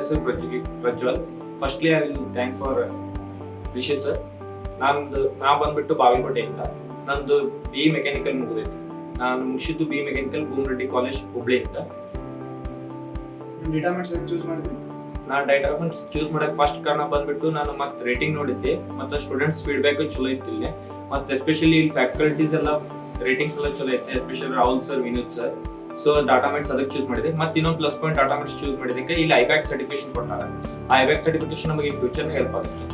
ಹೆಸರು Prajwal. Firstly I will thank for Rishi sir. ನಾ ಬಂದ್ಬಿಟ್ಟು ಬಾಗಲಕೋಟೆಯಿಂದ. ನಂದು ಬಿ ಮೆಕ್ಯಾನಿಕಲ್ ಮುಗಿದೈತಿ. ನಾನು ಮುಗಿಸಿದ್ದು ಬಿ ಮೆಕ್ಯಾನಿಕಲ್ ಭೂಮರೆಡ್ಡಿ ಕಾಲೇಜ್ ಹುಬ್ಳಿಯಿಂದ. ಡೇಟಾಮೈಟ್ಸ್ ಚೂಸ್ ಮಾಡಿದ್ರಿ? ನಾನು ಡೇಟಾಮೈಟ್ಸ್ ಚೂಸ್ ಮಾಡಕ್ಕೆ ಫಸ್ಟ್ ಕಾರಣ ಬಂದ್ಬಿಟ್ಟು ನಾನು ಮತ್ತೆ ರೇಟಿಂಗ್ ನೋಡಿದ್ದೆ, ಮತ್ತೆ ಸ್ಟೂಡೆಂಟ್ಸ್ ಫೀಡ್ಬ್ಯಾಕ್ ಚಲೋ ಇತ್ತು ಇಲ್ಲಿ, ಮತ್ತೆ ಎಸ್ಪೆಷಲಿ ಇಲ್ಲಿ ಫ್ಯಾಕಲ್ಟೀಸ್ ಎಲ್ಲ ರೇಟಿಂಗ್ಸ್ ಎಲ್ಲ ಚಲೋ ಐತೆ, especially Rahul sir, Vinod sir. So Datamites ಅದಕ್ಕೆ ಚೂಸ್ ಮಾಡಿದೆ. ಮತ್ತೆ ಇನ್ನೊಂದು ಪ್ಲಸ್ ಪಾಯಿಂಟ್ ಡಾಟಾಮೈಟ್ಸ್ ಚೂಸ್ ಮಾಡಿದ್ದಕ್ಕೆ ಇಲ್ಲಿ IABAC ಸರ್ಟಿಫಿಕೇಶನ್ ಕೊಡ್ತಾರೆ. ಆ IABAC ಸರ್ಟಿಫಿಕೇಶನ್ ನಮಗೆ ಇನ್ ಫ್ಯೂಚರ್ ಹೆಲ್ಪ್ ಆಗುತ್ತೆ.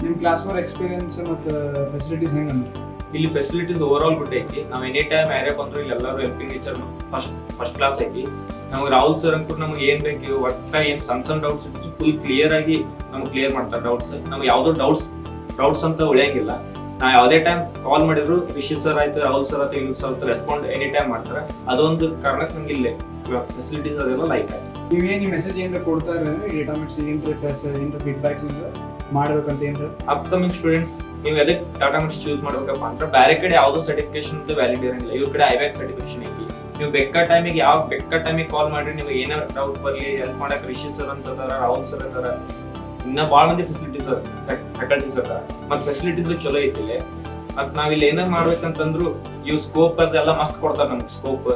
ನಿಮ್ಮ ಕ್ಲಾಸ್ ವರ್ಕ್ ಎಕ್ಸ್ಪೀರಿಯನ್ಸ್ ಮತ್ತು ಫೆಸಿಲಿಟೀಸ್ ಹೆಂಗೆ ಅನಿಸ್ತು? ಇಲ್ಲಿ ಫೆಸಿಲಿಟೀಸ್ ಓವರ್ ಆಲ್ ಗುಡ್ ಐತಿ. ನಾವು ಎನಿ ಟೈಮ್ ಯಾರೇ ಬಂದ್ರು ಇಲ್ಲಿ ಎಲ್ಲರೂ ಹೆಲ್ಪಿಂಗ್ ನೇಚರ್ ಫಸ್ಟ್ ಕ್ಲಾಸ್ ಐತಿ. ನಮಗೆ ರಾಹುಲ್ ಸರ್ ಅಂಕೂ ನಮಗೆ ಏನ್ ಬೇಕು ಒಟ್ಟ ಏನ್ ಸಣ್ಣ ಡೌಟ್ಸ್ ಇತ್ತು ಫುಲ್ ಕ್ಲಿಯರ್ ಆಗಿ ನಮ್ಗೆ ಕ್ಲಿಯರ್ ಮಾಡ್ತಾರೆ ಡೌಟ್ಸ್. ನಮ್ಗೆ ಯಾವ್ದೋ ಡೌಟ್ಸ್ ಅಂತ ಉಳಿಯಂಗಿಲ್ಲ. ನಾ ಯಾವುದೇ ಟೈಮ್ ಕಾಲ್ ಮಾಡಿದ್ರು ರಿಷಿ ಸರ್ ಆಯ್ತು, ರಾಹುಲ್ ಸರ್ ಆಯ್ತು, ವಿನೋದ್ ಸರ್ ಆಯ್ತು ರೆಸ್ಪಾಂಡ್ ಎನಿ ಟೈಮ್ ಮಾಡ್ತಾರೆ. ಅದೊಂದು ಕಾರಣಕ್ಕೆ ನಂಗೆ ಇಲ್ಲಿ ಫೆಸಿಲಿಟೀಸ್ ಅದೆಲ್ಲ ಲೈಕ್ ಆಯ್ತು. ನೀವೇನು ಮೆಸೇಜ್ ಏನಾರ ಕೊಡ್ತಾರೆ ಡೇಟಾಮೈಟ್ಸ್ ಏನಾರ ಫೀಡ್ಬ್ಯಾಕ್ಸ್ ಮಾಡ್ಬೇಕಂತ ಏನಾರ ಅಪ್ಕಮಿಂಗ್ ಸ್ಟೂಡೆಂಟ್ಸ್ ನೀವು ಎದಕ್ಕೆ ಡಾಟಾಮೈಟ್ಸ್ ಚೂಸ್ ಮಾಡ್ಬೇಕಪ್ಪ ಅಂದ್ರೆ ಬೇರೆ ಕಡೆ ಯಾವುದೋ ಸರ್ಟಿಫಿಕೇಶನ್ ವ್ಯಾಲಿಡ್ ಇರಂಗಿಲ್ಲ. ಇವ್ರ ಕಡೆ IABAC ಸರ್ಟಿಫಿಕೇಶನ್ ಐತಿ. ನೀವು ಬೇಕಾ ಟೈಮಿಗೆ ಕಾಲ್ ಮಾಡ್ರಿ, ನಿಮಗೆ ಏನಾರ ಡೌಟ್ ಬರಲಿ ಹೆಲ್ಪ್ ಮಾಡಕ್ಕೆ ರಿಷಿ ಸರ್ ಅಂತದಾರ, ರಾಹುಲ್ ಸರ್ ಅದಾರ, ಇನ್ನ ಭಾಳ ಮಂದಿ ಫೆಸಿಲಿಟೀಸ್ ಫ್ಯಾಕಲ್ಟೀಸ್ ಅದಾರ. ಮತ್ತೆ ಫೆಸಿಲಿಟೀಸ್ ಚಲೋ ಐತಿ ಇಲ್ಲಿ. ಮತ್ ನಾವಿಲ್ಲಿ ಏನಾರ ಮಾಡ್ಬೇಕಂತಂದ್ರು ಇವ್ ಸ್ಕೋಪ್ ಅದೆಲ್ಲ ಮಸ್ತ್ ಕೊಡ್ತಾರ ನಮ್ಗೆ ಸ್ಕೋಪ್.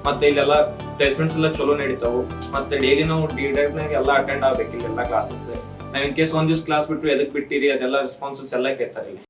ಮತ್ತೆ ಇಲ್ಲೆಲ್ಲ ಪ್ಲೇಸ್ಮೆಂಟ್ಸ್ ಎಲ್ಲ ಚಲೋ ನಡೀತಾವು. ಮತ್ತೆ ಡೈಲಿ ನಾವು ಡಿಡೈಟ್ನಾಗ ಎಲ್ಲ ಅಟೆಂಡ್ ಆಗ್ಬೇಕು ಇಲ್ಲೆಲ್ಲ ಕ್ಲಾಸಸ್. ನಾವ್ ಇನ್ ಕೇಸ್ ಒಂದ್ ದಿವ್ಸ ಕ್ಲಾಸ್ ಬಿಟ್ಟು ಎದಕ್ ಬಿಟ್ಟಿರಿ ಅದೆಲ್ಲ ರೆಸ್ಪಾನ್ಸಸ್ ಎಲ್ಲ ಕೇಳ್ತಾರೆ ಇಲ್ಲಿ.